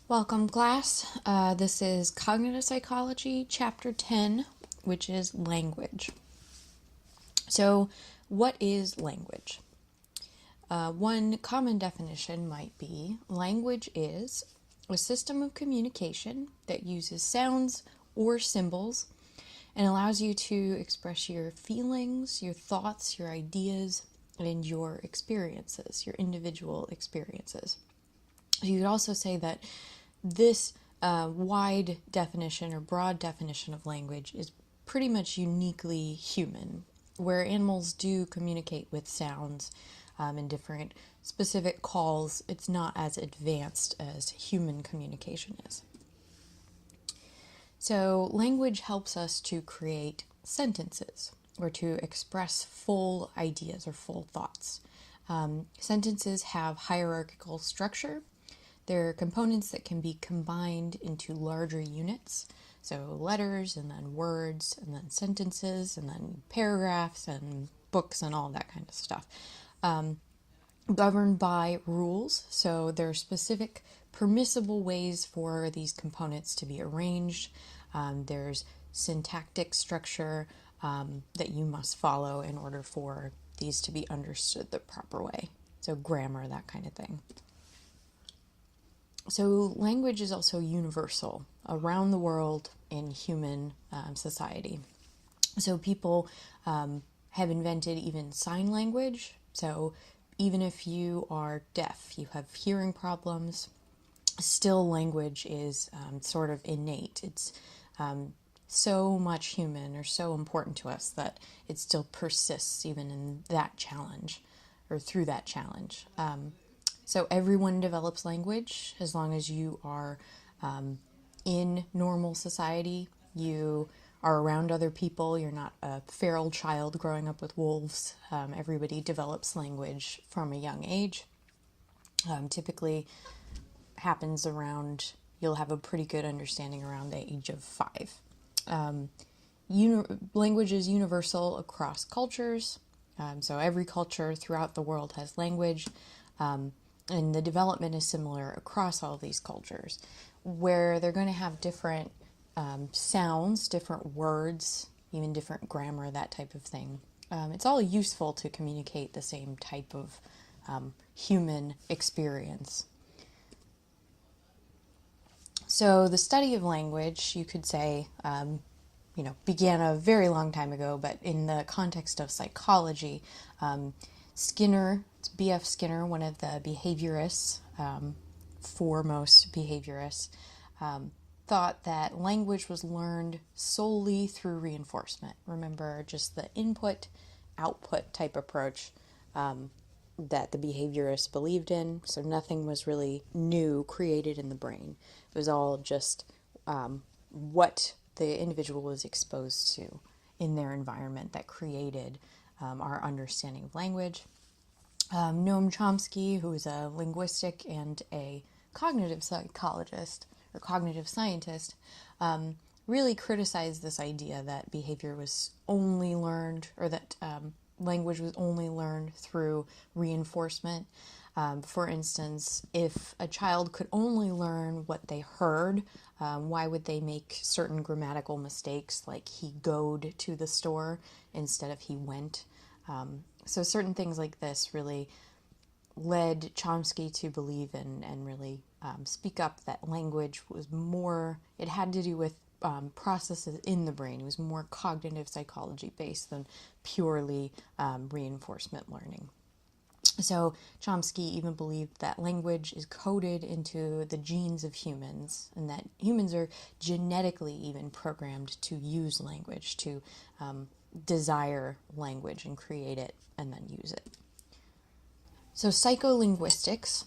Welcome, class. This is Cognitive Psychology, Chapter 10, which is language. So, what is language? One common definition might be language is a system of communication that uses sounds or symbols and allows you to express your feelings, your thoughts, your ideas, and your experiences, your individual experiences. You could also say that this wide definition or broad definition of language is pretty much uniquely human, where animals do communicate with sounds and different specific calls. It's not as advanced as human communication is. So, language helps us to create sentences or to express full ideas or full thoughts. Sentences have hierarchical structure. They're components that can be combined into larger units. So letters and then words and then sentences and then paragraphs and books and all that kind of stuff. Governed by rules. So there are specific permissible ways for these components to be arranged. There's syntactic structure that you must follow in order for these to be understood the proper way. So grammar, that kind of thing. So language is also universal around the world in human society. So people have invented even sign language. So even if you are deaf, you have hearing problems, still language is sort of innate. It's so much human or so important to us that it still persists even in that challenge or through that challenge. So everyone develops language as long as you are in normal society. You are around other people. You're not a feral child growing up with wolves. Everybody develops language from a young age. Typically happens around, you'll have a pretty good understanding around the age of 5. Language is universal across cultures. So every culture throughout the world has language. And the development is similar across all these cultures, where they're going to have different sounds, different words, even different grammar, that type of thing. It's all useful to communicate the same type of human experience. So the study of language, you could say, began a very long time ago, but in the context of psychology, Skinner, B.F. Skinner, one of the behaviorists, foremost behaviorists, thought that language was learned solely through reinforcement. Remember, just the input-output type approach that the behaviorists believed in. So nothing was really new created in the brain. It was all just what the individual was exposed to in their environment that created our understanding of language. Noam Chomsky, who is a linguistic and a cognitive psychologist or cognitive scientist, really criticized this idea that behavior was only learned, or that language was only learned through reinforcement. For instance, if a child could only learn what they heard, why would they make certain grammatical mistakes like he goed to the store instead of he went? So certain things like this really led Chomsky to believe and really speak up that language was more, it had to do with processes in the brain. It was more cognitive psychology based than purely reinforcement learning. So Chomsky even believed that language is coded into the genes of humans, and that humans are genetically even programmed to use language, to desire language and create it and then use it. So psycholinguistics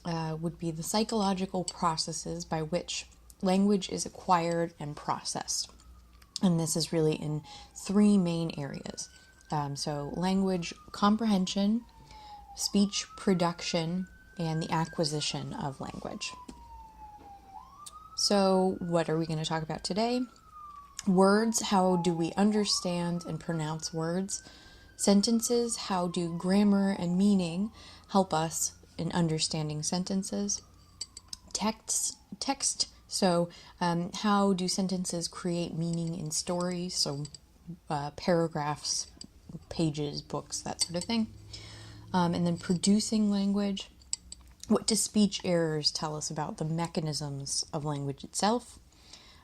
would be the psychological processes by which language is acquired and processed. And this is really in 3 main areas. So language comprehension, speech production, and the acquisition of language. So what are we going to talk about today? Words, how do we understand and pronounce words? Sentences, how do grammar and meaning help us in understanding sentences? text. So how do sentences create meaning in stories? So paragraphs, pages, books, that sort of thing. And then producing language. What do speech errors tell us about the mechanisms of language itself?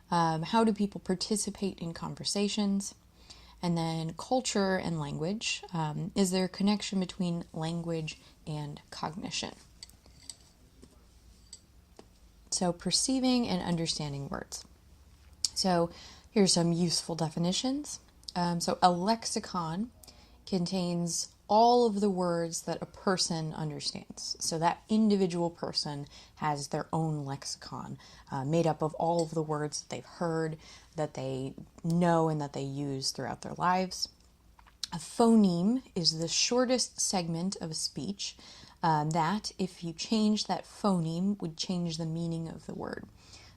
How do people participate in conversations? And then culture and language. Is there a connection between language and cognition? So perceiving and understanding words. So here's some useful definitions. So a lexicon contains all of the words that a person understands. So that individual person has their own lexicon made up of all of the words that they've heard, that they know, and that they use throughout their lives. A phoneme is the shortest segment of a speech that, if you change that phoneme, would change the meaning of the word.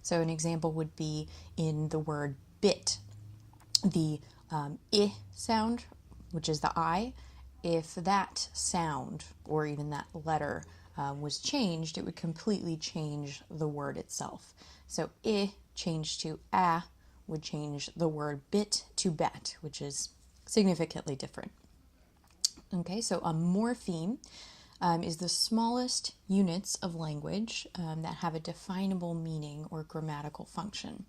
So an example would be in the word bit. The I sound, which is the I, if that sound or even that letter was changed, it would completely change the word itself. So I changed to a would change the word bit to bet, which is significantly different. Okay, so a morpheme is the smallest units of language that have a definable meaning or grammatical function.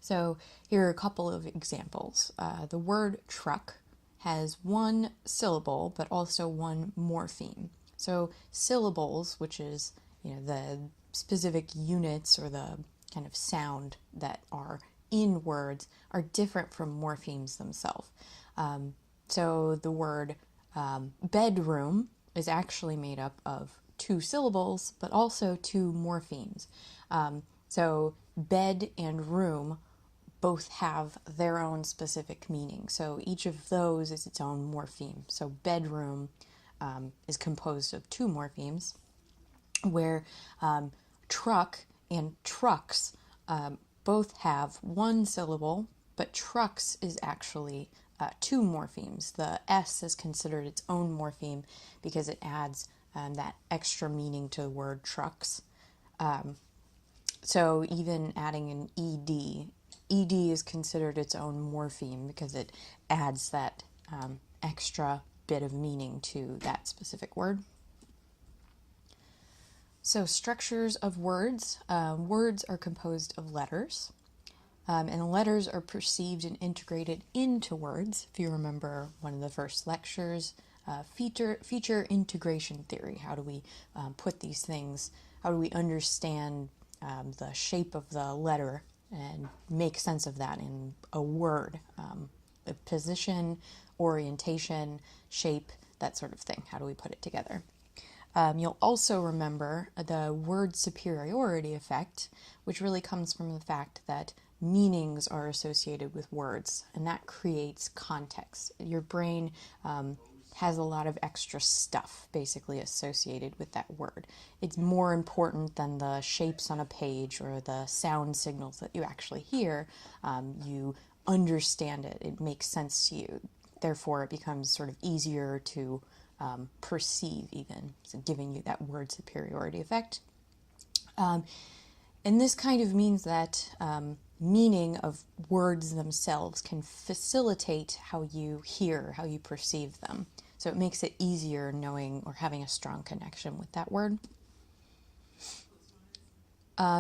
So here are a couple of examples. The word truck has one syllable, but also one morpheme. So syllables, which is the specific units or the kind of sound that are in words, are different from morphemes themselves. So the word bedroom is actually made up of two syllables, but also two morphemes. So bed and room both have their own specific meaning. So each of those is its own morpheme. So bedroom is composed of two morphemes, where truck and trucks both have one syllable, but trucks is actually two morphemes. The S is considered its own morpheme because it adds that extra meaning to the word trucks. So even adding an ED is considered its own morpheme because it adds that extra bit of meaning to that specific word. So structures of words. Words are composed of letters. And letters are perceived and integrated into words. If you remember one of the first lectures, feature integration theory. How do we put these things, how do we understand the shape of the letter and make sense of that in a word? The position, orientation, shape, that sort of thing. How do we put it together? You'll also remember the word superiority effect, which really comes from the fact that meanings are associated with words, and that creates context. Your brain has a lot of extra stuff basically associated with that word. It's more important than the shapes on a page or the sound signals that you actually hear. You understand it. It makes sense to you. Therefore, it becomes sort of easier to perceive even, so giving you that word superiority effect. And this kind of means that meaning of words themselves can facilitate how you hear, how you perceive them. So it makes it easier knowing or having a strong connection with that word.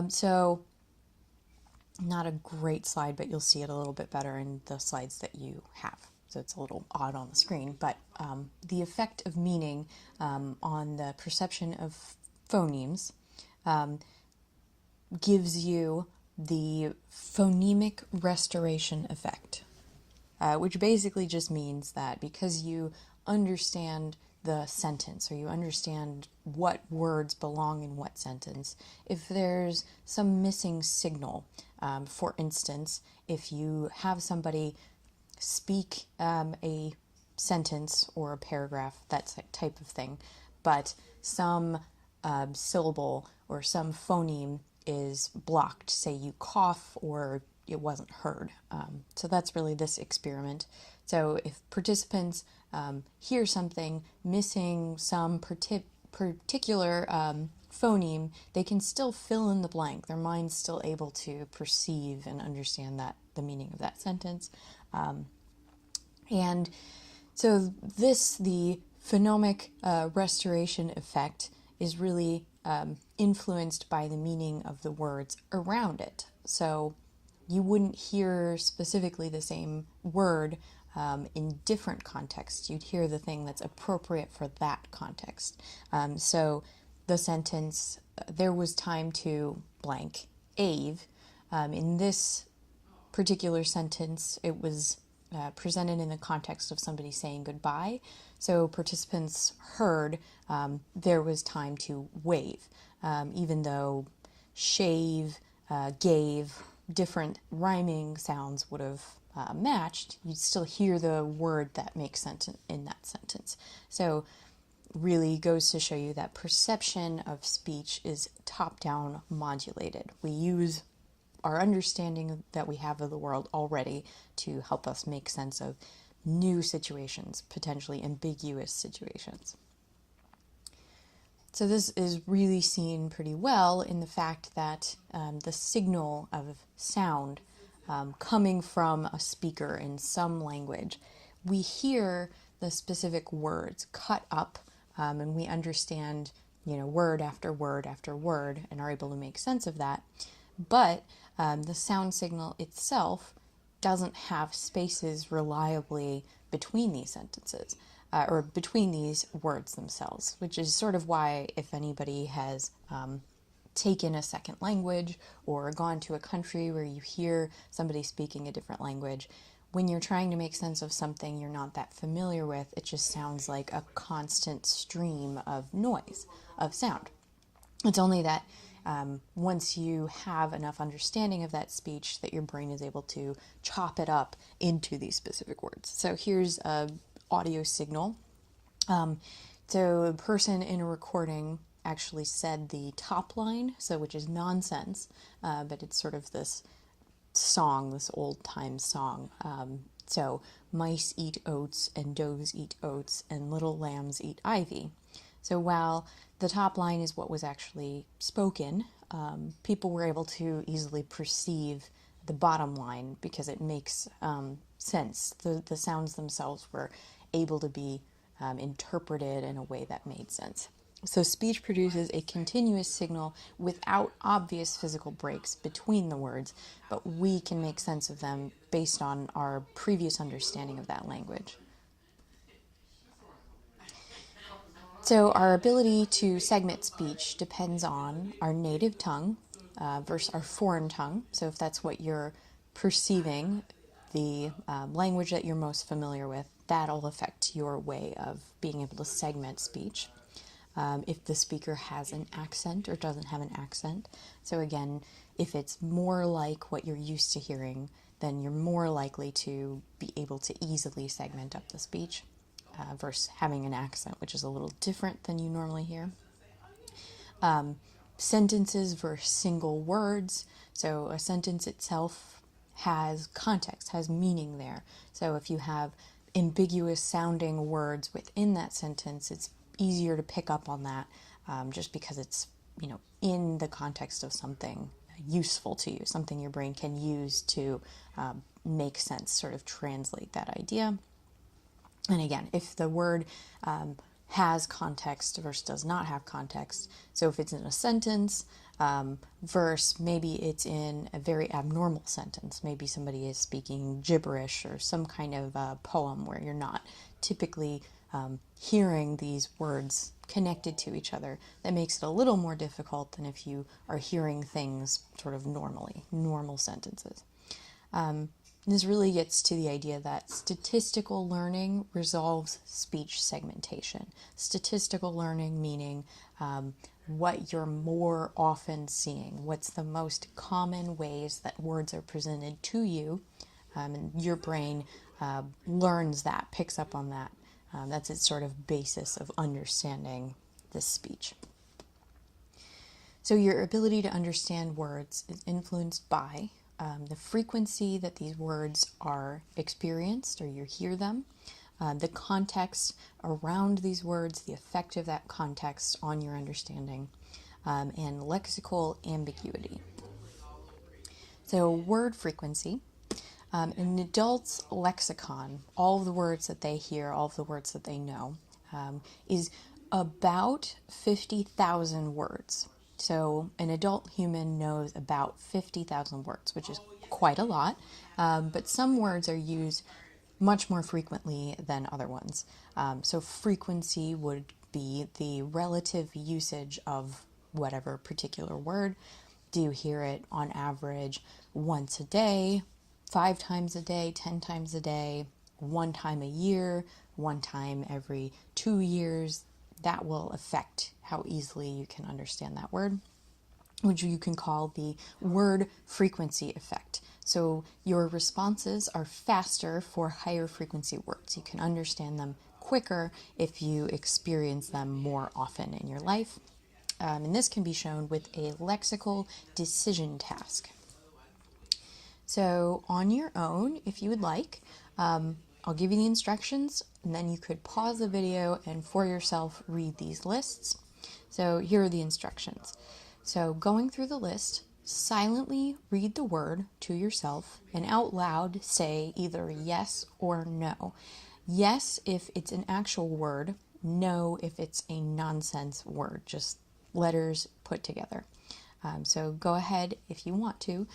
So not a great slide, but you'll see it a little bit better in the slides that you have. So it's a little odd on the screen, but the effect of meaning on the perception of phonemes gives you the phonemic restoration effect, which basically just means that because you understand the sentence or you understand what words belong in what sentence, if there's some missing signal, for instance, if you have somebody speak a sentence or a paragraph, that type of thing, but some syllable or some phoneme is blocked, say you cough or it wasn't heard. So that's really this experiment. So if participants hear something missing some particular phoneme, they can still fill in the blank. Their mind's still able to perceive and understand that the meaning of that sentence. And so the phonomic restoration effect is really influenced by the meaning of the words around it. So you wouldn't hear specifically the same word in different contexts. You'd hear the thing that's appropriate for that context. So the sentence, there was time to blank Ave. In this particular sentence, it was presented in the context of somebody saying goodbye. So participants heard there was time to wave, even though shave, gave, different rhyming sounds would have matched, you'd still hear the word that makes sense in that sentence. So really goes to show you that perception of speech is top-down modulated. We use our understanding that we have of the world already to help us make sense of new situations, potentially ambiguous situations. So this is really seen pretty well in the fact that the signal of sound coming from a speaker in some language, we hear the specific words cut up and we understand, word after word after word and are able to make sense of that. But the sound signal itself doesn't have spaces reliably between these sentences or between these words themselves, which is sort of why if anybody has taken a second language or gone to a country where you hear somebody speaking a different language, when you're trying to make sense of something you're not that familiar with, it just sounds like a constant stream of noise, of sound. It's only that once you have enough understanding of that speech that your brain is able to chop it up into these specific words. So here's an audio signal. So a person in a recording actually said the top line, which is nonsense, but it's sort of this song, this old-time song. So mice eat oats and doves eat oats and little lambs eat ivy. So while the top line is what was actually spoken, people were able to easily perceive the bottom line because it makes sense. The sounds themselves were able to be interpreted in a way that made sense. So speech produces a continuous signal without obvious physical breaks between the words, but we can make sense of them based on our previous understanding of that language. So our ability to segment speech depends on our native tongue versus our foreign tongue. So if that's what you're perceiving, the language that you're most familiar with, that'll affect your way of being able to segment speech. If the speaker has an accent or doesn't have an accent. So again, if it's more like what you're used to hearing, then you're more likely to be able to easily segment up the speech versus having an accent, which is a little different than you normally hear. Sentences versus single words. So a sentence itself has context, has meaning there. So if you have ambiguous sounding words within that sentence, it's easier to pick up on that just because it's, in the context of something useful to you, something your brain can use to make sense, sort of translate that idea. And again, if the word has context versus does not have context, so if it's in a sentence versus maybe it's in a very abnormal sentence, maybe somebody is speaking gibberish or some kind of poem where you're not typically hearing these words connected to each other, that makes it a little more difficult than if you are hearing things sort of normally, normal sentences. This really gets to the idea that statistical learning resolves speech segmentation. Statistical learning meaning what you're more often seeing, what's the most common ways that words are presented to you, and your brain learns that, picks up on that. That's its sort of basis of understanding this speech. So your ability to understand words is influenced by the frequency that these words are experienced or you hear them, the context around these words, the effect of that context on your understanding, and lexical ambiguity. So word frequency. An adult's lexicon, all of the words that they hear, all of the words that they know, is about 50,000 words. So an adult human knows about 50,000 words, which is quite a lot, but some words are used much more frequently than other ones. So frequency would be the relative usage of whatever particular word. Do you hear it on average once a day, 5 times a day, 10 times a day, 1 time a year, 1 time every 2 years? That will affect how easily you can understand that word, which you can call the word frequency effect. So your responses are faster for higher frequency words. You can understand them quicker if you experience them more often in your life. And this can be shown with a lexical decision task. So on your own, if you would like, I'll give you the instructions, and then you could pause the video and for yourself read these lists. So here are the instructions. So going through the list, silently read the word to yourself and out loud say either yes or no. Yes if it's an actual word, no if it's a nonsense word, just letters put together. So go ahead if you want to,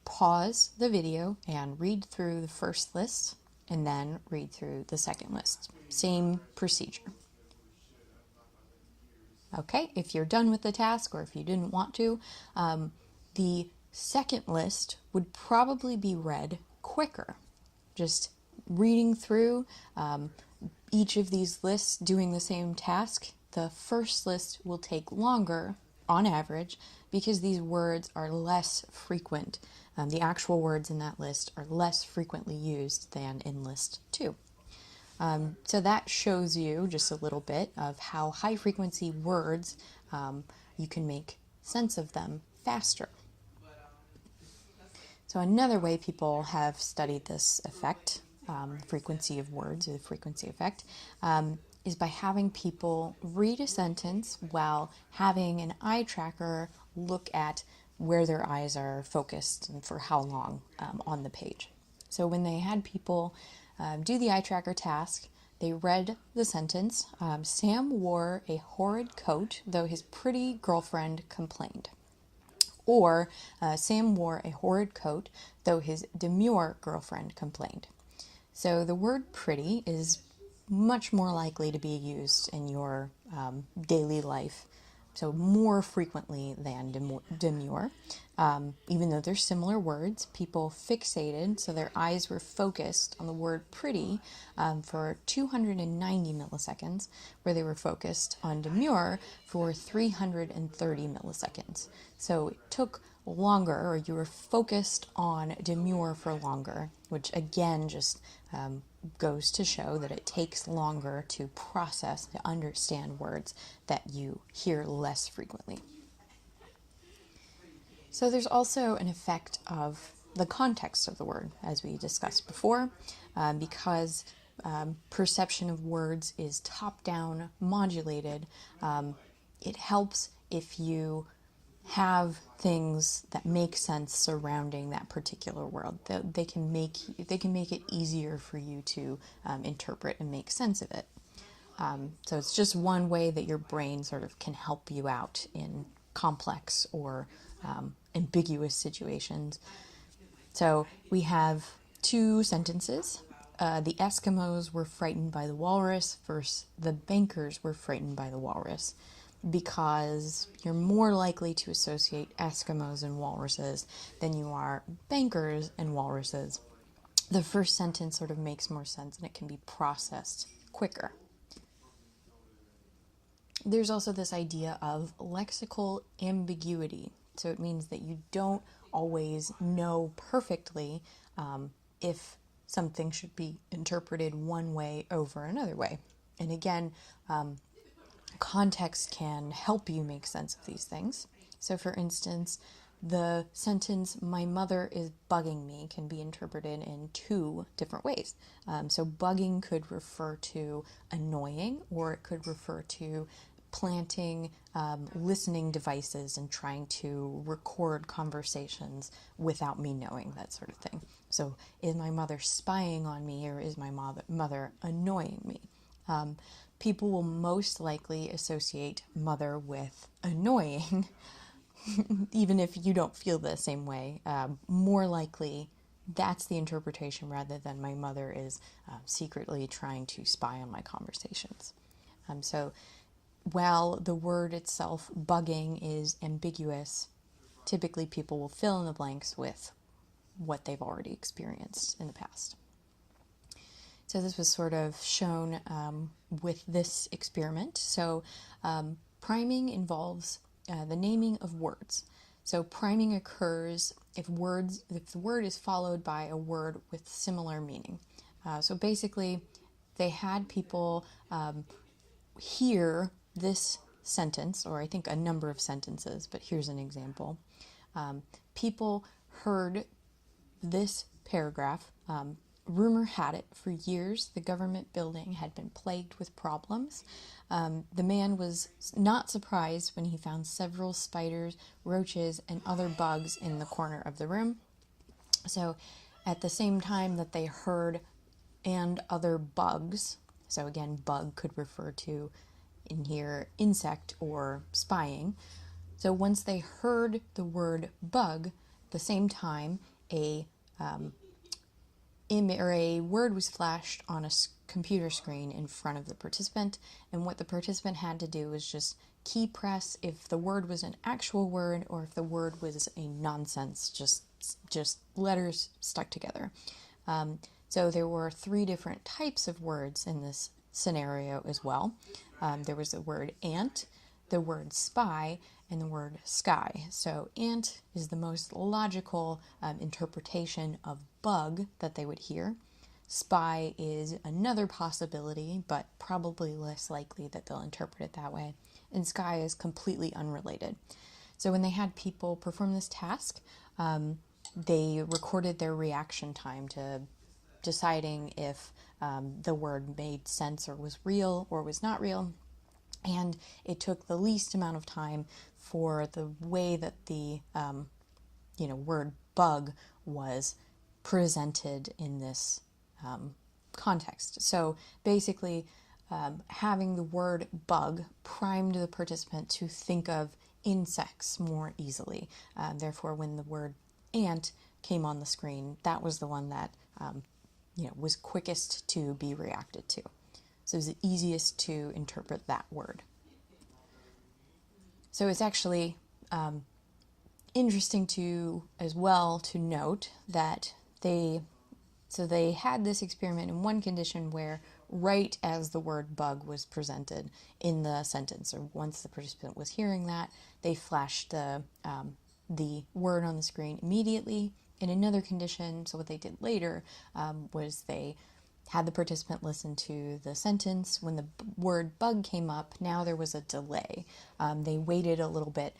pause the video and read through the first list and then read through the second list. Same procedure. Okay, if you're done with the task or if you didn't want to, the second list would probably be read quicker. Just reading through each of these lists, doing the same task. The first list will take longer on average because these words are less frequent. The actual words in that list are less frequently used than in list 2. So that shows you just a little bit of how high frequency words, you can make sense of them faster. So another way people have studied this effect, frequency of words, or the frequency effect, is by having people read a sentence while having an eye tracker look at where their eyes are focused and for how long on the page. So when they had people do the eye tracker task, they read the sentence, Sam wore a horrid coat, though his pretty girlfriend complained. Or Sam wore a horrid coat, though his demure girlfriend complained. So the word pretty is much more likely to be used in your daily life, so more frequently than demure. Even though they're similar words, people fixated, so their eyes were focused on the word pretty for 290 milliseconds, where they were focused on demure for 330 milliseconds. So it took longer, or you were focused on demure for longer, which again just goes to show that it takes longer to process, to understand words that you hear less frequently. So there's also an effect of the context of the word, as we discussed before, because perception of words is top-down modulated. It helps if you have things that make sense surrounding that particular world. They can make it easier for you to interpret and make sense of it. So it's just one way that your brain sort of can help you out in complex or ambiguous situations. So we have 2 sentences. The Eskimos were frightened by the walrus versus the bankers were frightened by the walrus, because you're more likely to associate Eskimos and walruses than you are bankers and walruses. The first sentence sort of makes more sense and it can be processed quicker. There's also this idea of lexical ambiguity. So it means that you don't always know perfectly if something should be interpreted one way over another way. And again, context can help you make sense of these things. So for instance, the sentence, my mother is bugging me, can be interpreted in 2 different ways. So bugging could refer to annoying, or it could refer to planting listening devices and trying to record conversations without me knowing, that sort of thing. So is my mother spying on me, or is my mother annoying me? People will most likely associate mother with annoying, even if you don't feel the same way. More likely, that's the interpretation rather than my mother is secretly trying to spy on my conversations. So while the word itself, bugging, is ambiguous, typically people will fill in the blanks with what they've already experienced in the past. So this was sort of shown with this experiment. So priming involves the naming of words. So priming occurs if the word is followed by a word with similar meaning. So basically, they had people hear this sentence, or I think a number of sentences, but here's an example. People heard this paragraph. Rumor had it, for years the government building had been plagued with problems. The man was not surprised when he found several spiders, roaches, and other bugs in the corner of the room. So at the same time that they heard "and other bugs," so again, bug could refer to, in here, insect or spying. So once they heard the word bug, at the same time, a word was flashed on a computer screen in front of the participant, and what the participant had to do was just key press if the word was an actual word or if the word was a nonsense, just letters stuck together. So there were 3 different types of words in this scenario as well. There was the word ant, the word spy, and the word sky. So ant is the most logical interpretation of bug that they would hear. Spy is another possibility, but probably less likely that they'll interpret it that way. And sky is completely unrelated. So when they had people perform this task, they recorded their reaction time to deciding if the word made sense or was real or was not real. And it took the least amount of time for the way that the word bug was presented in this context. So basically, having the word bug primed the participant to think of insects more easily. Therefore, when the word ant came on the screen, that was the one that was quickest to be reacted to. So it was the easiest to interpret that word. So it's actually interesting to note that they had this experiment in one condition where right as the word bug was presented in the sentence, or once the participant was hearing that, they flashed the word on the screen immediately. In another condition, so what they did later was they had the participant listen to the sentence. When the word bug came up, now there was a delay. They waited a little bit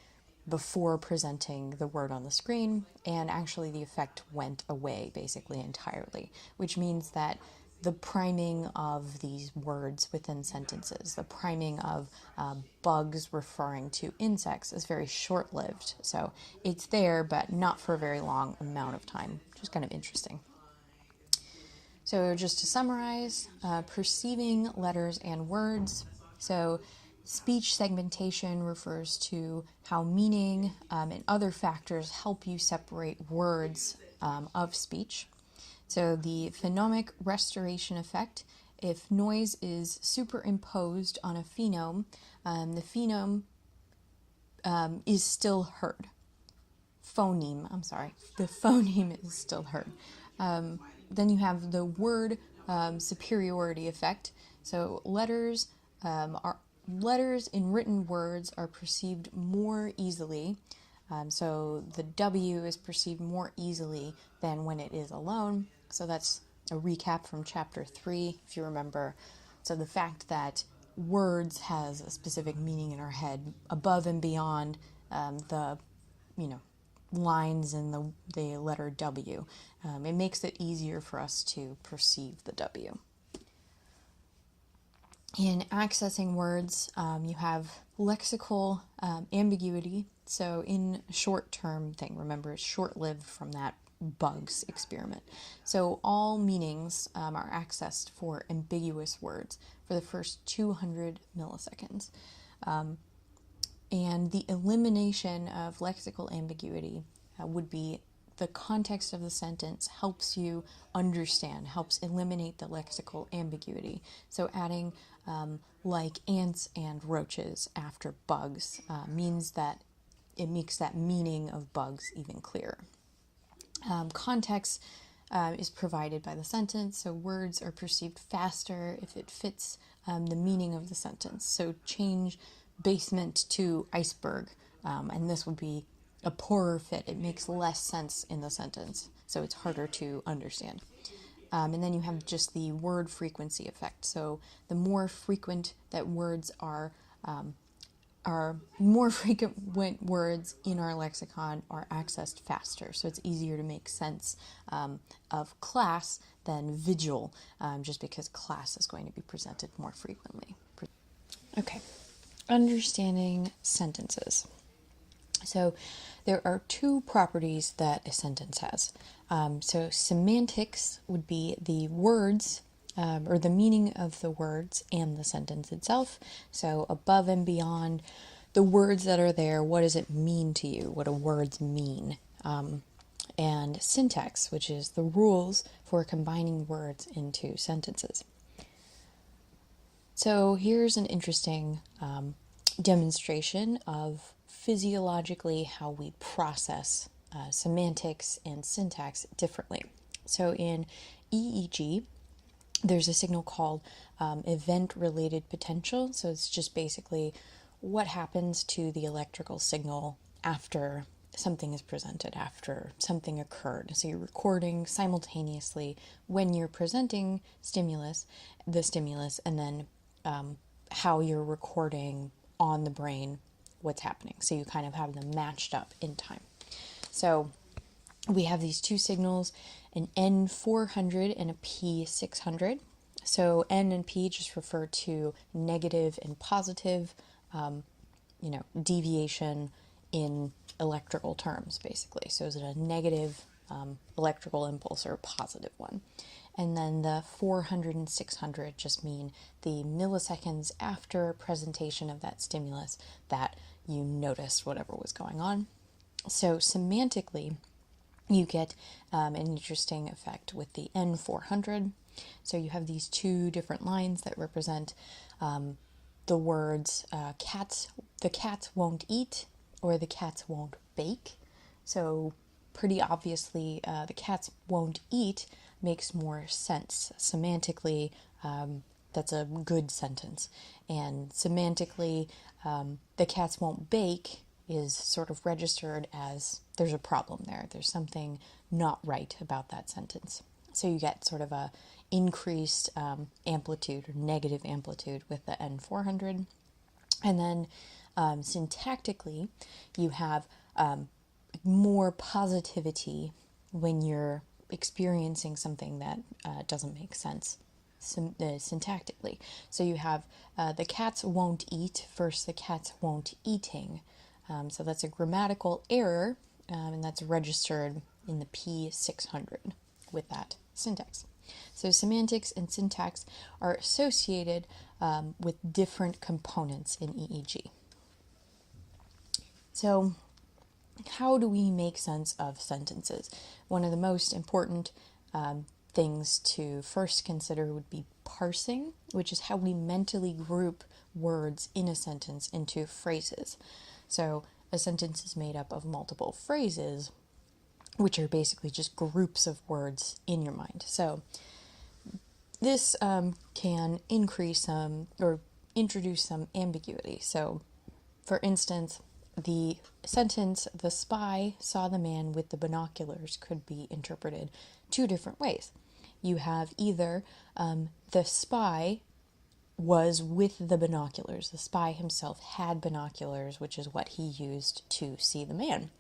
before presenting the word on the screen, and actually the effect went away basically entirely, which means that the priming of these words within sentences, the priming of bugs referring to insects, is very short-lived. So it's there, but not for a very long amount of time, which is kind of interesting. So just to summarize, perceiving letters and words. So speech segmentation refers to how meaning and other factors help you separate words of speech. So the phonemic restoration effect, if noise is superimposed on a phoneme, the phoneme is still heard. The phoneme is still heard. Then you have the word superiority effect. So letters in written words are perceived more easily. So the W is perceived more easily than when it is alone. So that's a recap from chapter 3, if you remember. So the fact that words has a specific meaning in our head above and beyond the lines in the letter W. It makes it easier for us to perceive the W. In accessing words, you have lexical ambiguity. So, in short term thing, remember, it's short lived from that bugs experiment. So, all meanings are accessed for ambiguous words for the first 200 milliseconds. And the elimination of lexical ambiguity would be the context of the sentence helps you understand, helps eliminate the lexical ambiguity. So adding like ants and roaches after bugs means that it makes that meaning of bugs even clearer. Context is provided by the sentence, so words are perceived faster if it fits the meaning of the sentence. So change basement to iceberg, and this would be a poorer fit. It makes less sense in the sentence, so it's harder to understand. And then you have just the word frequency effect. So the more frequent that words are more frequent words in our lexicon are accessed faster. So it's easier to make sense of class than vigil, just because class is going to be presented more frequently. Okay, understanding sentences. So there are two properties that a sentence has. So semantics would be the words or the meaning of the words and the sentence itself. So above and beyond the words that are there, what does it mean to you? What do words mean? And syntax, which is the rules for combining words into sentences. So here's an interesting demonstration of physiologically how we process semantics and syntax differently. So in EEG, there's a signal called event-related potential. So it's just basically what happens to the electrical signal after something is presented, after something occurred. So you're recording simultaneously when you're presenting the stimulus, and then how you're recording on the brain what's happening. So you kind of have them matched up in time. So we have these two signals, an N400 and a P600. So N and P just refer to negative and positive, deviation in electrical terms, basically. So is it a negative electrical impulse or a positive one? And then the 400 and 600 just mean the milliseconds after presentation of that stimulus that you noticed whatever was going on. So semantically, you get an interesting effect with the N400. So you have these two different lines that represent the words the cats won't eat or the cats won't bake. So pretty obviously the cats won't eat makes more sense. Semantically, that's a good sentence. And semantically, the cats won't bake is sort of registered as there's a problem there. There's something not right about that sentence. So you get sort of a increased amplitude or negative amplitude with the N400. And then syntactically, you have more positivity when you're experiencing something that doesn't make sense syntactically. So you have the cats won't eat versus the cats won't eating. So that's a grammatical error, and that's registered in the P600 with that syntax. So semantics and syntax are associated with different components in EEG. So how do we make sense of sentences? One of the most important things to first consider would be parsing, which is how we mentally group words in a sentence into phrases. So a sentence is made up of multiple phrases, which are basically just groups of words in your mind. So this can increase or introduce some ambiguity. So, for instance, the sentence, "the spy saw the man with the binoculars," could be interpreted two different ways. You have either the spy was with the binoculars. The spy himself had binoculars, which is what he used to see the man.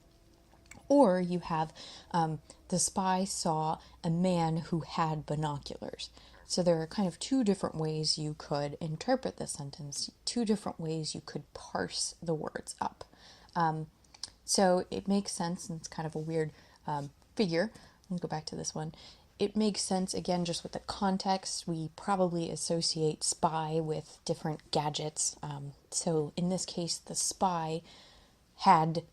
Or you have the spy saw a man who had binoculars. So there are kind of two different ways you could interpret the sentence, two different ways you could parse the words up. So it makes sense, and it's kind of a weird figure. Let me go back to this one. It makes sense, again, just with the context. We probably associate spy with different gadgets. So in this case, the spy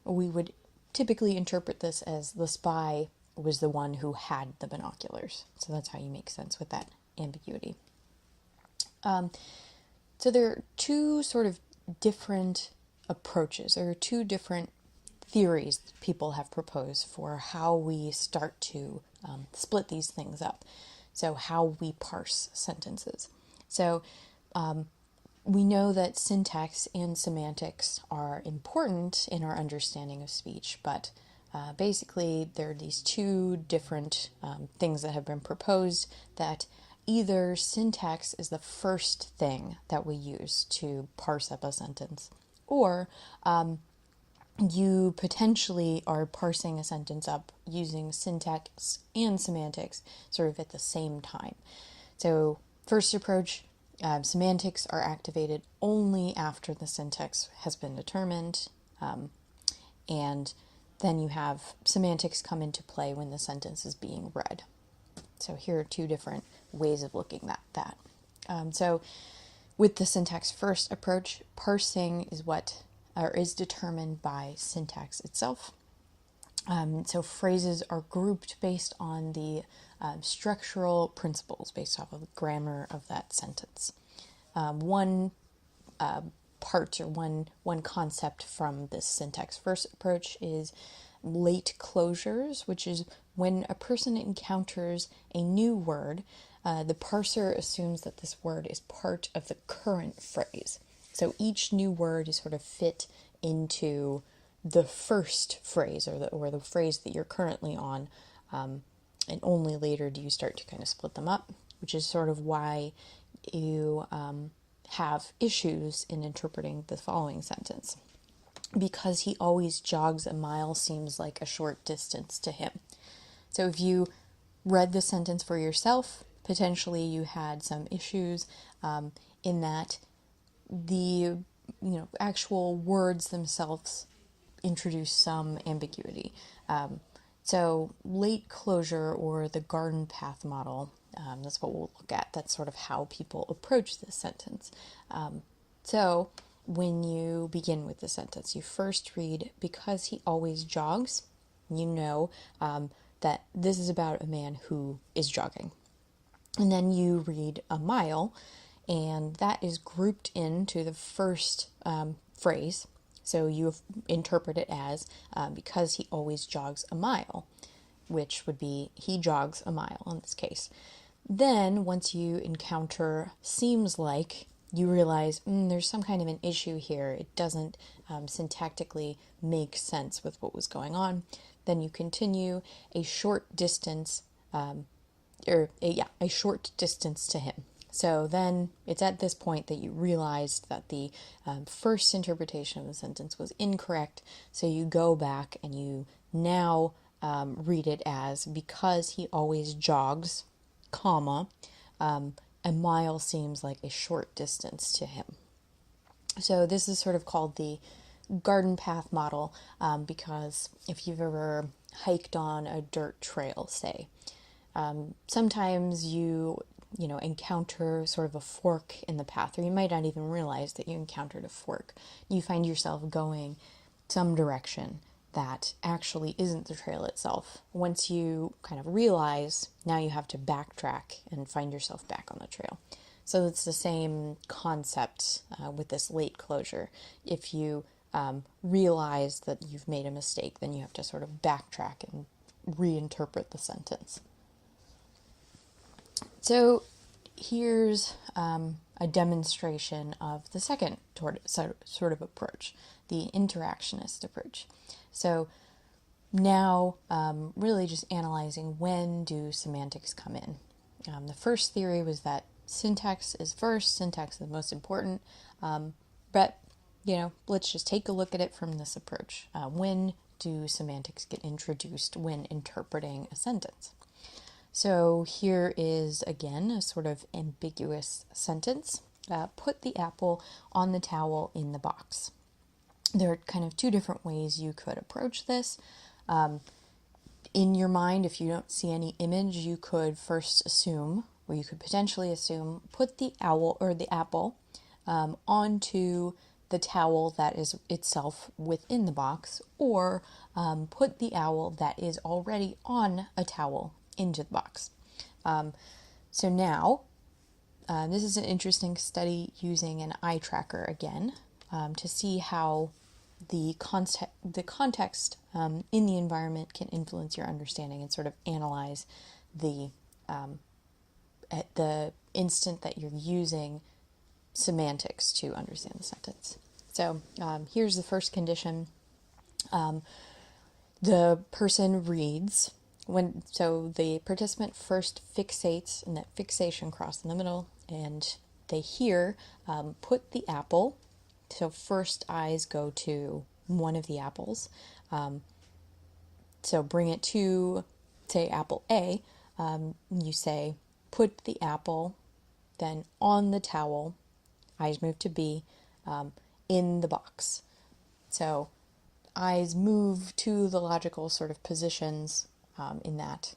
we would typically interpret this as the spy was the one who had the binoculars. So that's how you make sense with that ambiguity. So there are two sort of different approaches. There are two different theories people have proposed for how we start to split these things up. So how we parse sentences. So we know that syntax and semantics are important in our understanding of speech, but basically there are these two different things that have been proposed, that either syntax is the first thing that we use to parse up a sentence, or you potentially are parsing a sentence up using syntax and semantics sort of at the same time. So first approach, semantics are activated only after the syntax has been determined, and then you have semantics come into play when the sentence is being read. So here are two different ways of looking at that. So with the syntax first approach, parsing is determined by syntax itself. So phrases are grouped based on the structural principles based off of the grammar of that sentence. One part or one concept from this syntax first approach is late closures, which is when a person encounters a new word, the parser assumes that this word is part of the current phrase. So each new word is sort of fit into the first phrase or the phrase that you're currently on, and only later do you start to kind of split them up, which is sort of why you have issues in interpreting the following sentence. Because he always jogs a mile seems like a short distance to him. So if you read the sentence for yourself, potentially you had some issues in that the actual words themselves introduce some ambiguity. So late closure, or the garden path model, that's what we'll look at. That's sort of how people approach this sentence. So when you begin with the sentence, you first read, because he always jogs, you know that this is about a man who is jogging. And then you read a mile, and that is grouped into the first phrase. So you interpret it as because he always jogs a mile, which would be he jogs a mile in this case. Then once you encounter seems like, you realize there's some kind of an issue here. It doesn't syntactically make sense with what was going on. Then you continue a short distance, a short distance to him. So then it's at this point that you realize that the first interpretation of the sentence was incorrect. So you go back and you now read it as, because he always jogs, comma, a mile seems like a short distance to him. So this is sort of called the garden path model because if you've ever hiked on a dirt trail, say, sometimes you encounter sort of a fork in the path, or you might not even realize that you encountered a fork. You find yourself going some direction that actually isn't the trail itself. Once you kind of realize, now you have to backtrack and find yourself back on the trail. So it's the same concept with this late closure. If you realize that you've made a mistake, then you have to sort of backtrack and reinterpret the sentence. So here's a demonstration of the second sort of approach, the interactionist approach. So now really just analyzing, when do semantics come in? The first theory was that syntax is first, syntax is the most important, but let's just take a look at it from this approach. When do semantics get introduced when interpreting a sentence? So here is again a sort of ambiguous sentence. Put the apple on the towel in the box. There are kind of two different ways you could approach this. In your mind, if you don't see any image, you could first assume, or you could potentially assume, put the owl or the apple onto the towel that is itself within the box, or put the owl that is already on a towel into the box. So now, this is an interesting study using an eye tracker again to see how the context in the environment can influence your understanding and sort of analyze at the instant that you're using semantics to understand the sentence. So here's the first condition. The person reads so the participant first fixates in that fixation cross in the middle, and they hear put the apple. So first eyes go to one of the apples. So bring it to, say, apple A. You say, put the apple, then on the towel, eyes move to B, in the box. So eyes move to the logical sort of positions in that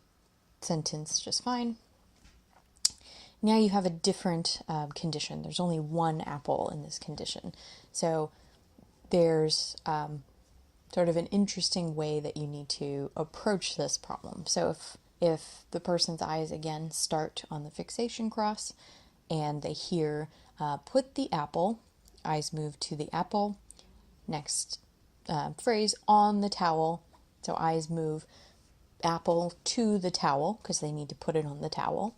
sentence just fine. Now you have a different condition. There's only one apple in this condition. So there's sort of an interesting way that you need to approach this problem. So if the person's eyes again start on the fixation cross and they hear put the apple, eyes move to the apple, next phrase on the towel, so eyes move apple to the towel because they need to put it on the towel.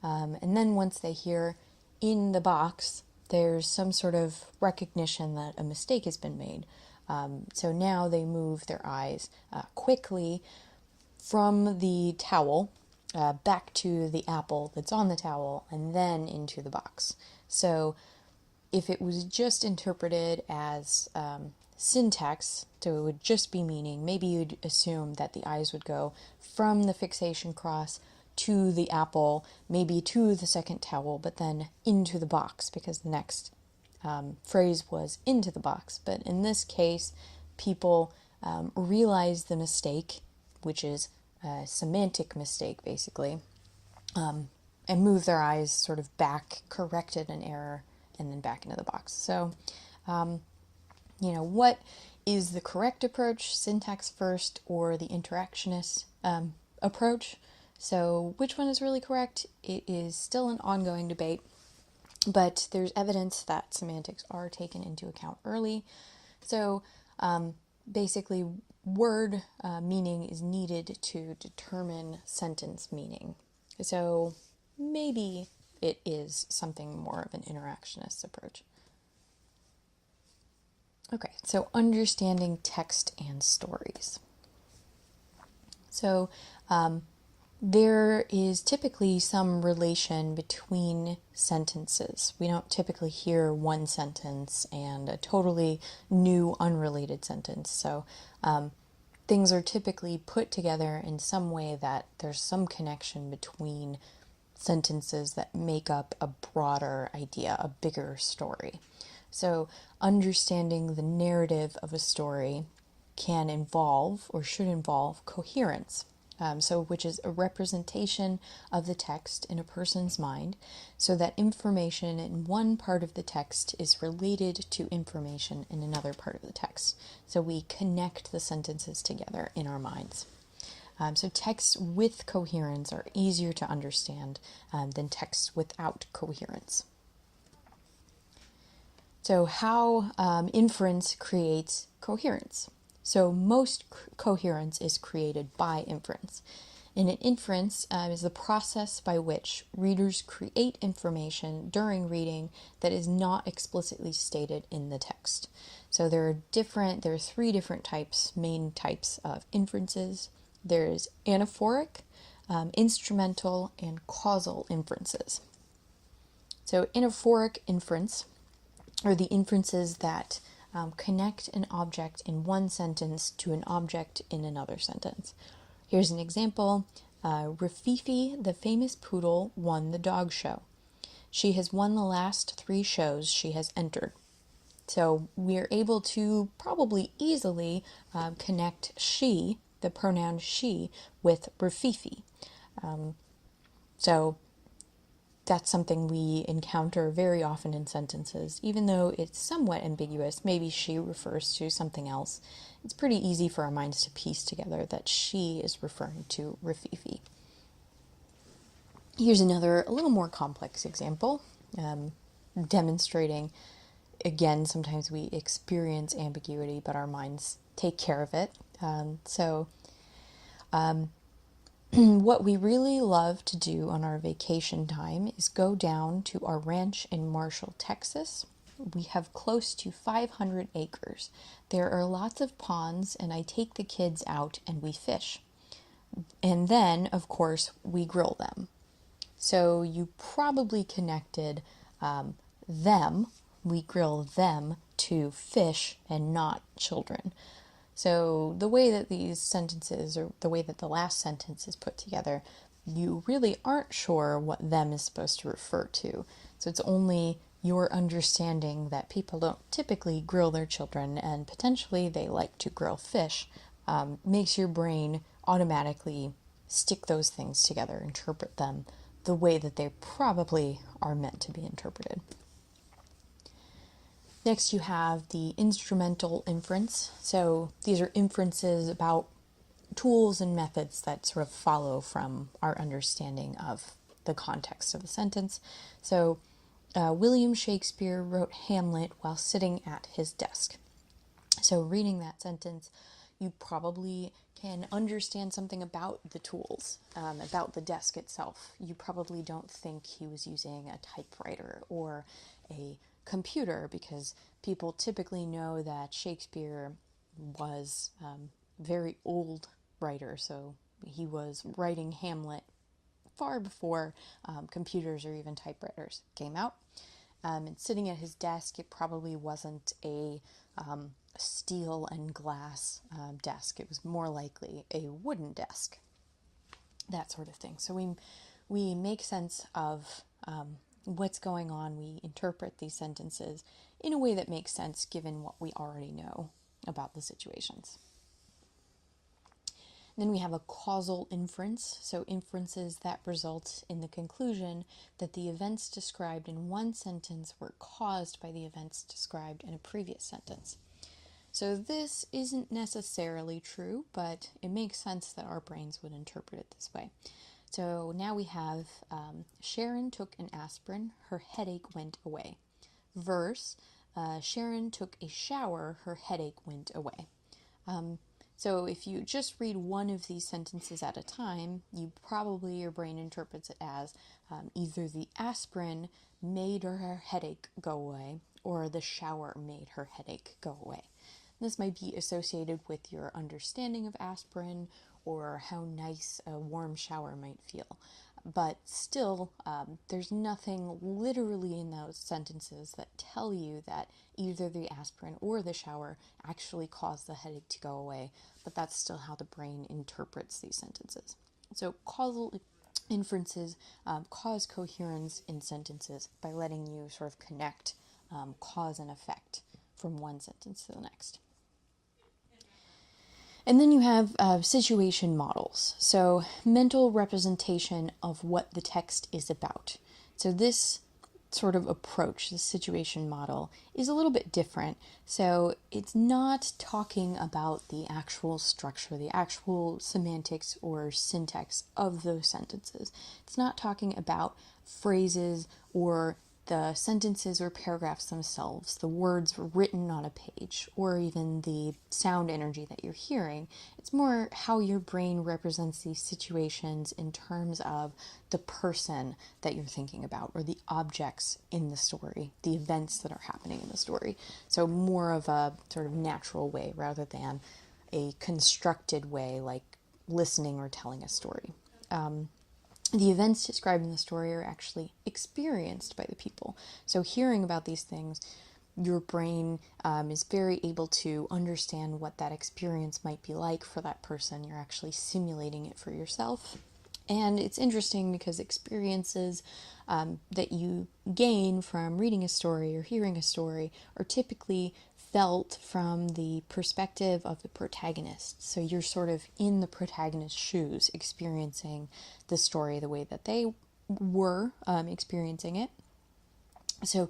And then once they hear in the box, there's some sort of recognition that a mistake has been made. So now they move their eyes quickly from the towel back to the apple that's on the towel and then into the box. So if it was just interpreted as syntax, so it would just be meaning, maybe you'd assume that the eyes would go from the fixation cross to the apple, maybe to the second towel, but then into the box because the next phrase was into the box. But in this case, people realize the mistake, which is a semantic mistake basically, and move their eyes sort of back, corrected an error, and then back into the box. So, what is the correct approach, syntax first or the interactionist approach? So which one is really correct? It is still an ongoing debate, but there's evidence that semantics are taken into account early. So basically, word meaning is needed to determine sentence meaning. So maybe it is something more of an interactionist approach. Okay, so understanding text and stories. So there is typically some relation between sentences. We don't typically hear one sentence and a totally new, unrelated sentence. So things are typically put together in some way that there's some connection between sentences that make up a broader idea, a bigger story. So understanding the narrative of a story can involve, or should involve, coherence. Which is a representation of the text in a person's mind, so that information in one part of the text is related to information in another part of the text. So we connect the sentences together in our minds. So texts with coherence are easier to understand than texts without coherence. So how inference creates coherence? So most coherence is created by inference. And an inference is the process by which readers create information during reading that is not explicitly stated in the text. So there are three different main types of inferences. There's anaphoric, instrumental, and causal inferences. So anaphoric inference are the inferences that connect an object in one sentence to an object in another sentence. Here's an example. Rafifi, the famous poodle, won the dog show. She has won the last 3 shows she has entered. So we're able to probably easily connect she, the pronoun she, with Rafifi. So that's something we encounter very often in sentences. Even though it's somewhat ambiguous, maybe she refers to something else, it's pretty easy for our minds to piece together that she is referring to Rafifi. Here's another, a little more complex example, demonstrating, again, sometimes we experience ambiguity, but our minds take care of it. What we really love to do on our vacation time is go down to our ranch in Marshall, Texas. We have close to 500 acres. There are lots of ponds, and I take the kids out and we fish. And then, of course, we grill them. So you probably connected them, we grill them, to fish and not children. So the way that these sentences, or the way that the last sentence is put together, you really aren't sure what them is supposed to refer to. So it's only your understanding that people don't typically grill their children and potentially they like to grill fish, makes your brain automatically stick those things together, interpret them the way that they probably are meant to be interpreted. Next, you have the instrumental inference. So these are inferences about tools and methods that sort of follow from our understanding of the context of the sentence. So William Shakespeare wrote Hamlet while sitting at his desk. So reading that sentence, you probably can understand something about the tools, about the desk itself. You probably don't think he was using a typewriter or a computer, because people typically know that Shakespeare was a very old writer, so he was writing Hamlet far before computers or even typewriters came out. And sitting at his desk, it probably wasn't a steel and glass desk. It was more likely a wooden desk, that sort of thing. So we make sense of what's going on. We interpret these sentences in a way that makes sense given what we already know about the situations. Then we have a causal inference, so inferences that result in the conclusion that the events described in one sentence were caused by the events described in a previous sentence. So this isn't necessarily true, but it makes sense that our brains would interpret it this way. So now we have Sharon took an aspirin, her headache went away. Verse, Sharon took a shower, her headache went away. So if you just read one of these sentences at a time, your brain interprets it as either the aspirin made her headache go away, or the shower made her headache go away. This might be associated with your understanding of aspirin or how nice a warm shower might feel. But still, there's nothing literally in those sentences that tell you that either the aspirin or the shower actually caused the headache to go away, but that's still how the brain interprets these sentences. So causal inferences cause coherence in sentences by letting you sort of connect cause and effect from one sentence to the next. And then you have situation models, so mental representation of what the text is about. So this sort of approach, the situation model, is a little bit different. So it's not talking about the actual structure, the actual semantics or syntax of those sentences. It's not talking about phrases or the sentences or paragraphs themselves, the words written on a page, or even the sound energy that you're hearing. It's more how your brain represents these situations in terms of the person that you're thinking about, or the objects in the story, the events that are happening in the story. So more of a sort of natural way rather than a constructed way like listening or telling a story. The events described in the story are actually experienced by the people. So hearing about these things, your brain is very able to understand what that experience might be like for that person. You're actually simulating it for yourself. And it's interesting because experiences that you gain from reading a story or hearing a story are typically felt from the perspective of the protagonist. So you're sort of in the protagonist's shoes, experiencing the story the way that they were experiencing it. So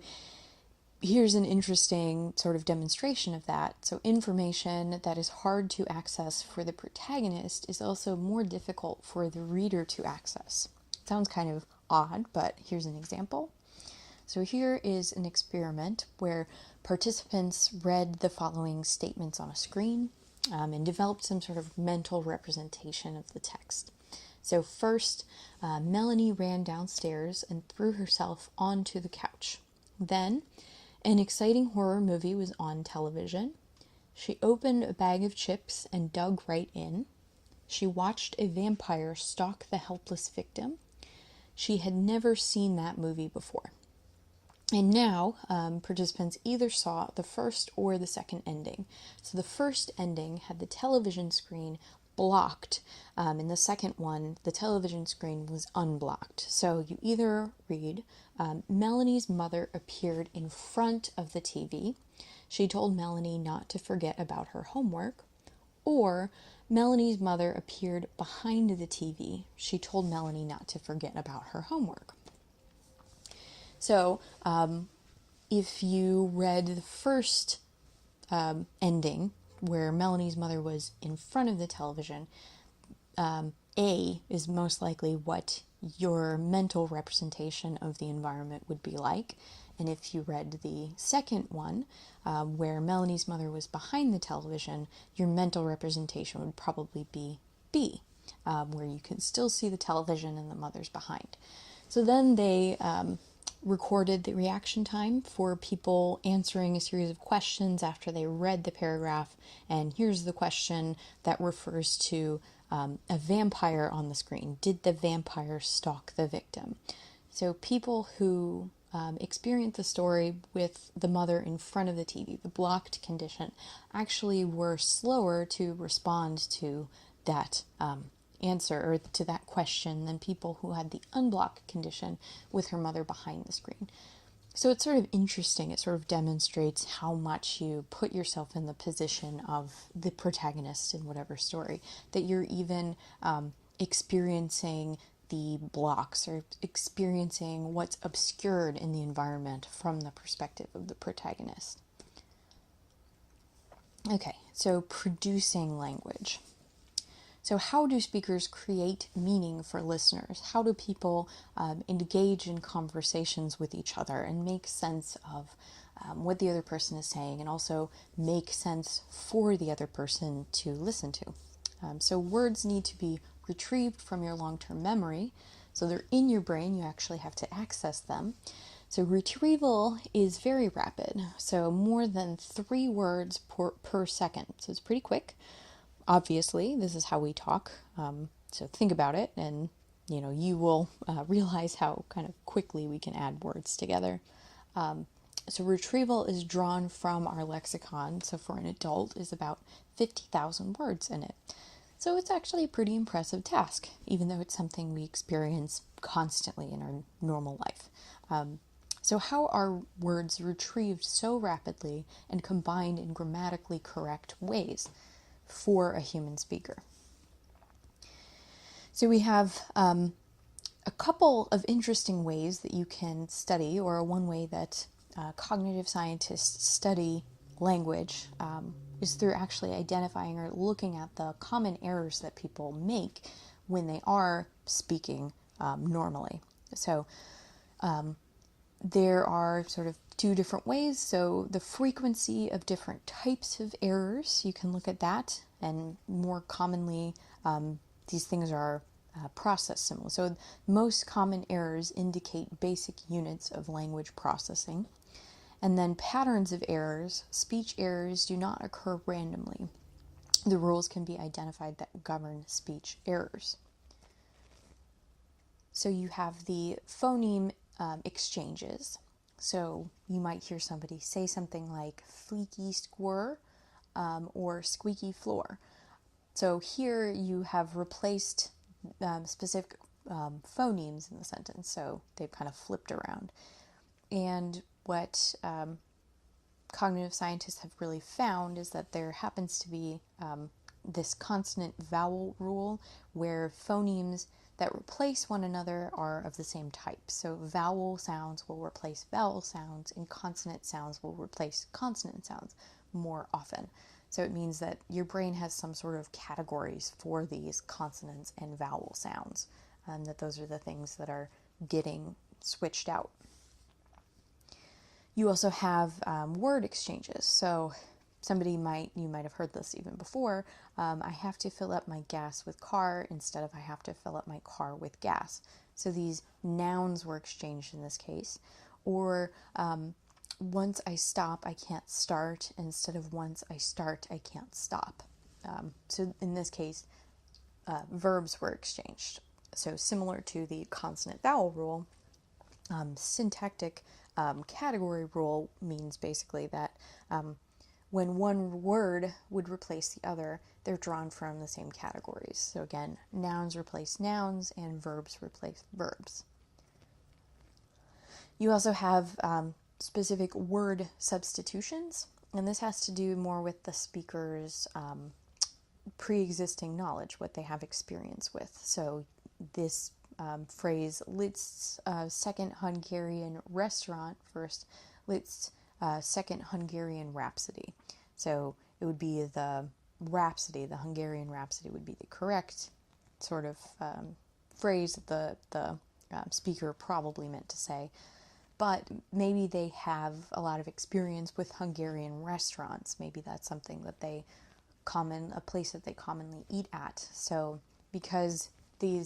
here's an interesting sort of demonstration of that. So information that is hard to access for the protagonist is also more difficult for the reader to access. It sounds kind of odd, but here's an example. So here is an experiment where participants read the following statements on a screen and developed some sort of mental representation of the text. So first, Melanie ran downstairs and threw herself onto the couch. Then, an exciting horror movie was on television. She opened a bag of chips and dug right in. She watched a vampire stalk the helpless victim. She had never seen that movie before. And now, participants either saw the first or the second ending. So the first ending had the television screen blocked. In the second one, the television screen was unblocked. So you either read, Melanie's mother appeared in front of the TV. She told Melanie not to forget about her homework. Or Melanie's mother appeared behind the TV. She told Melanie not to forget about her homework. So, if you read the first ending, where Melanie's mother was in front of the television, A is most likely what your mental representation of the environment would be like. And if you read the second one, where Melanie's mother was behind the television, your mental representation would probably be B, where you can still see the television and the mother's behind. So then they recorded the reaction time for people answering a series of questions after they read the paragraph. And here's the question that refers to a vampire on the screen. Did the vampire stalk the victim? So people who experienced the story with the mother in front of the TV, the blocked condition, actually were slower to respond to that answer or to that question than people who had the unblocked condition with her mother behind the screen. So it's sort of interesting. It sort of demonstrates how much you put yourself in the position of the protagonist in whatever story, that you're even experiencing the blocks or experiencing what's obscured in the environment from the perspective of the protagonist. Okay, so producing language. So how do speakers create meaning for listeners? How do people engage in conversations with each other and make sense of what the other person is saying, and also make sense for the other person to listen to? So words need to be retrieved from your long-term memory. So they're in your brain, you actually have to access them. So retrieval is very rapid, so more than 3 words per second. So it's pretty quick. Obviously, this is how we talk, so think about it, and you will realize how kind of quickly we can add words together. So retrieval is drawn from our lexicon, so for an adult is about 50,000 words in it. So it's actually a pretty impressive task, even though it's something we experience constantly in our normal life. So how are words retrieved so rapidly and combined in grammatically correct ways for a human speaker? So we have a couple of interesting ways that you can study, or one way that cognitive scientists study language is through actually identifying or looking at the common errors that people make when they are speaking normally. So there are sort of 2 different ways. So the frequency of different types of errors, you can look at that, and more commonly these things are process similar. So most common errors indicate basic units of language processing. And then patterns of errors, speech errors do not occur randomly. The rules can be identified that govern speech errors. So you have the phoneme exchanges. So you might hear somebody say something like fleeky squir or squeaky floor. So here you have replaced specific phonemes in the sentence, so they've kind of flipped around. And what cognitive scientists have really found is that there happens to be this consonant vowel rule where phonemes that replace one another are of the same type. So vowel sounds will replace vowel sounds, and consonant sounds will replace consonant sounds more often. So it means that your brain has some sort of categories for these consonants and vowel sounds, that those are the things that are getting switched out. You also have word exchanges. So you might have heard this even before. I have to fill up my gas with car instead of I have to fill up my car with gas. So these nouns were exchanged in this case. Or once I stop, I can't start instead of once I start, I can't stop. So in this case, verbs were exchanged. So similar to the consonant vowel rule, syntactic category rule means basically that when one word would replace the other, they're drawn from the same categories. So again, nouns replace nouns and verbs replace verbs. You also have specific word substitutions, and this has to do more with the speaker's pre-existing knowledge, what they have experience with. So this phrase, Liszt's second Hungarian restaurant versus Liszt's second Hungarian Rhapsody. So it would be the Rhapsody, the Hungarian Rhapsody would be the correct sort of phrase that the speaker probably meant to say. But maybe they have a lot of experience with Hungarian restaurants. Maybe that's something that a place that they commonly eat at. So because the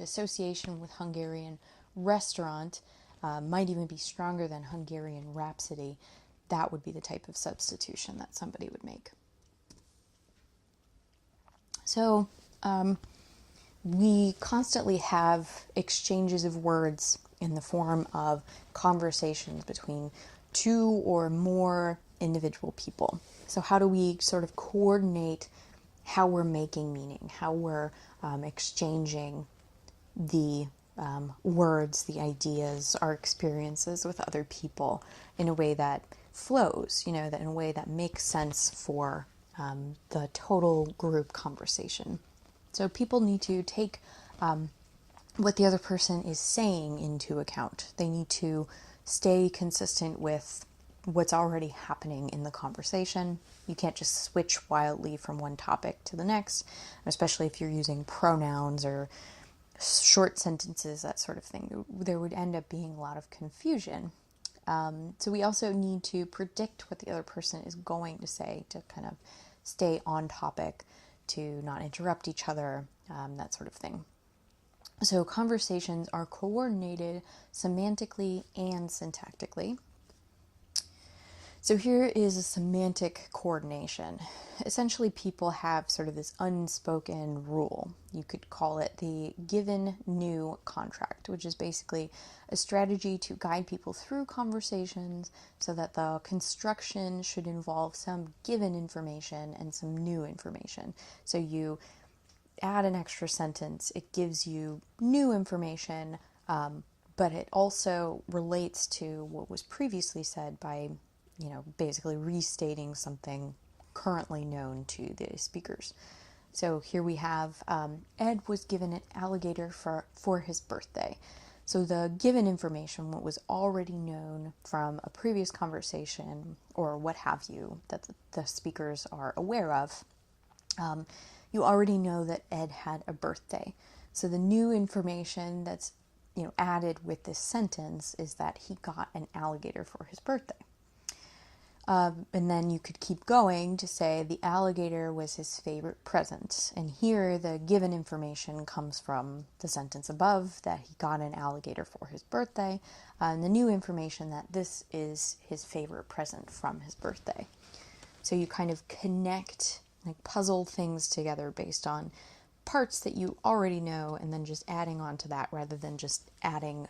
association with Hungarian restaurant might even be stronger than Hungarian Rhapsody, that would be the type of substitution that somebody would make. So we constantly have exchanges of words in the form of conversations between two or more individual people. So how do we sort of coordinate how we're making meaning, how we're exchanging the words, the ideas, our experiences with other people in a way that flows, that in a way that makes sense for the total group conversation. So people need to take what the other person is saying into account. They need to stay consistent with what's already happening in the conversation. You can't just switch wildly from one topic to the next, especially if you're using pronouns or short sentences, that sort of thing. There would end up being a lot of confusion. So we also need to predict what the other person is going to say to kind of stay on topic, to not interrupt each other, that sort of thing. So conversations are coordinated semantically and syntactically. So here is a semantic coordination. Essentially, people have sort of this unspoken rule. You could call it the given new contract, which is basically a strategy to guide people through conversations so that the construction should involve some given information and some new information. So you add an extra sentence, it gives you new information, but it also relates to what was previously said by basically restating something currently known to the speakers. So here we have Ed was given an alligator for his birthday. So the given information, what was already known from a previous conversation or what have you that the speakers are aware of, you already know that Ed had a birthday. So the new information that's added with this sentence is that he got an alligator for his birthday. And then you could keep going to say the alligator was his favorite present. And here the given information comes from the sentence above that he got an alligator for his birthday. And the new information that this is his favorite present from his birthday. So you kind of connect, puzzle things together based on parts that you already know and then just adding on to that rather than just adding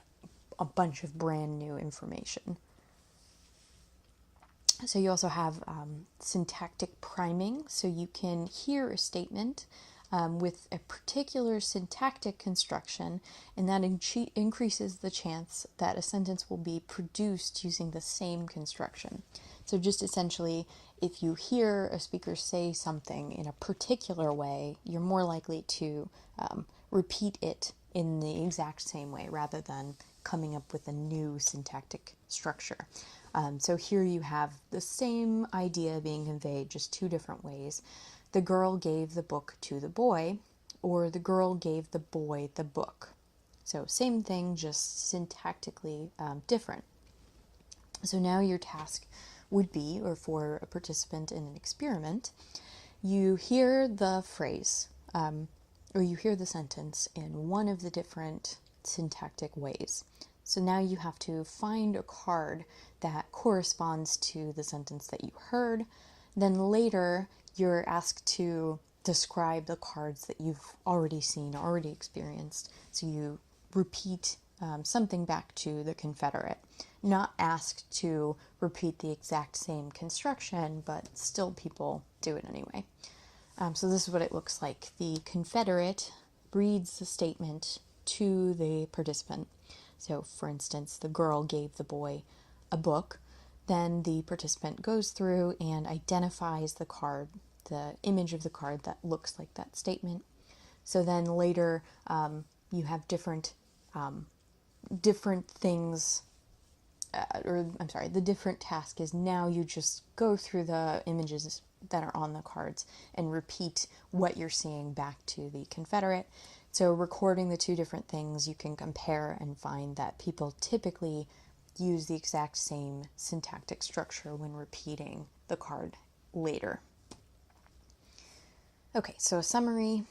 a bunch of brand new information. So you also have syntactic priming. So you can hear a statement with a particular syntactic construction, and that increases the chance that a sentence will be produced using the same construction. So, just essentially, if you hear a speaker say something in a particular way, you're more likely to repeat it in the exact same way rather than coming up with a new syntactic structure. So here you have the same idea being conveyed, just two different ways. The girl gave the book to the boy, or the girl gave the boy the book. So same thing, just syntactically different. So now your task would be, or for a participant in an experiment, you hear the phrase, or you hear the sentence in one of the different syntactic ways. So now you have to find a card that corresponds to the sentence that you heard. Then later, you're asked to describe the cards that you've already seen, already experienced. So you repeat something back to the Confederate. Not asked to repeat the exact same construction, but still people do it anyway. So this is what it looks like. The Confederate reads the statement to the participant. So, for instance, the girl gave the boy a book. Then the participant goes through and identifies the card, the image of the card that looks like that statement. So then later you have different things, the different task is now you just go through the images that are on the cards and repeat what you're seeing back to the Confederate. So recording the two different things, you can compare and find that people typically use the exact same syntactic structure when repeating the card later. Okay, so a summary.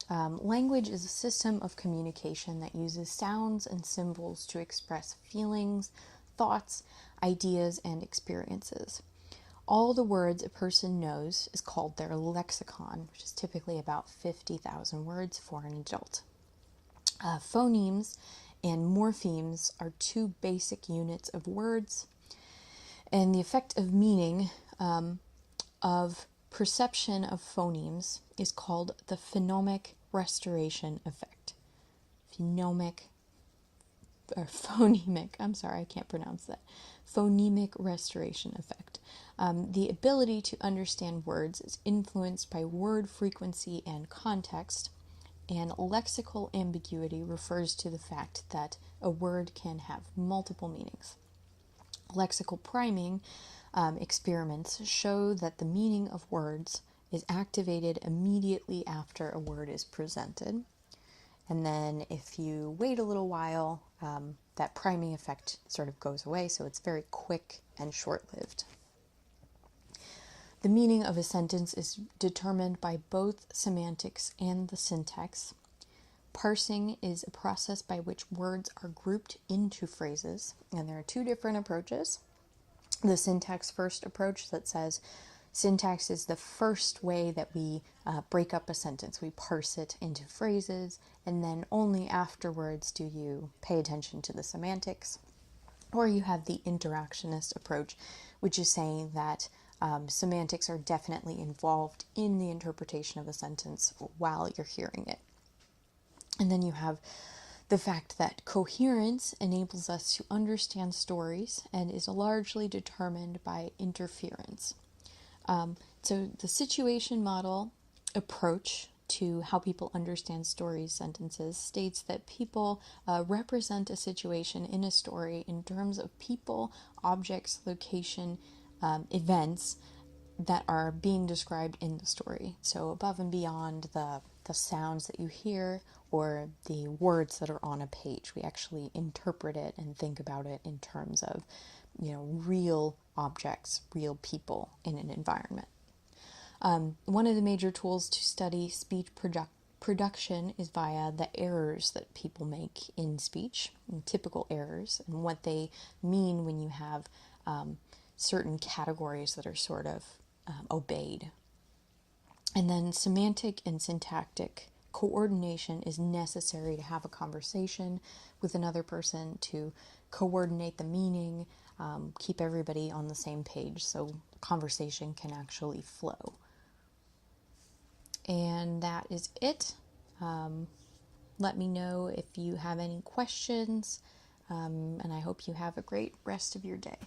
Language is a system of communication that uses sounds and symbols to express feelings, thoughts, ideas, and experiences. All the words a person knows is called their lexicon, which is typically about 50,000 words for an adult. Phonemes and morphemes are two basic units of words, and the effect of meaning of perception of phonemes is called the phonemic restoration effect. Phonemic restoration effect. The ability to understand words is influenced by word frequency and context, and lexical ambiguity refers to the fact that a word can have multiple meanings. Lexical priming experiments show that the meaning of words is activated immediately after a word is presented. And then if you wait a little while, that priming effect sort of goes away, so it's very quick and short-lived. The meaning of a sentence is determined by both semantics and the syntax. Parsing is a process by which words are grouped into phrases, and there are two different approaches. The syntax first approach that says syntax is the first way that we break up a sentence. We parse it into phrases, and then only afterwards do you pay attention to the semantics. Or you have the interactionist approach, which is saying that semantics are definitely involved in the interpretation of a sentence while you're hearing it. And then you have the fact that coherence enables us to understand stories and is largely determined by interference. So the situation model approach to how people understand stories, sentences, states that people represent a situation in a story in terms of people, objects, location, events that are being described in the story. So above and beyond the sounds that you hear or the words that are on a page, we actually interpret it and think about it in terms of, real objects, real people in an environment. One of the major tools to study speech production is via the errors that people make in speech, and typical errors, and what they mean when you have certain categories that are sort of obeyed. And then semantic and syntactic coordination is necessary to have a conversation with another person, to coordinate the meaning, keep everybody on the same page so conversation can actually flow. And that is it. Let me know if you have any questions, and I hope you have a great rest of your day.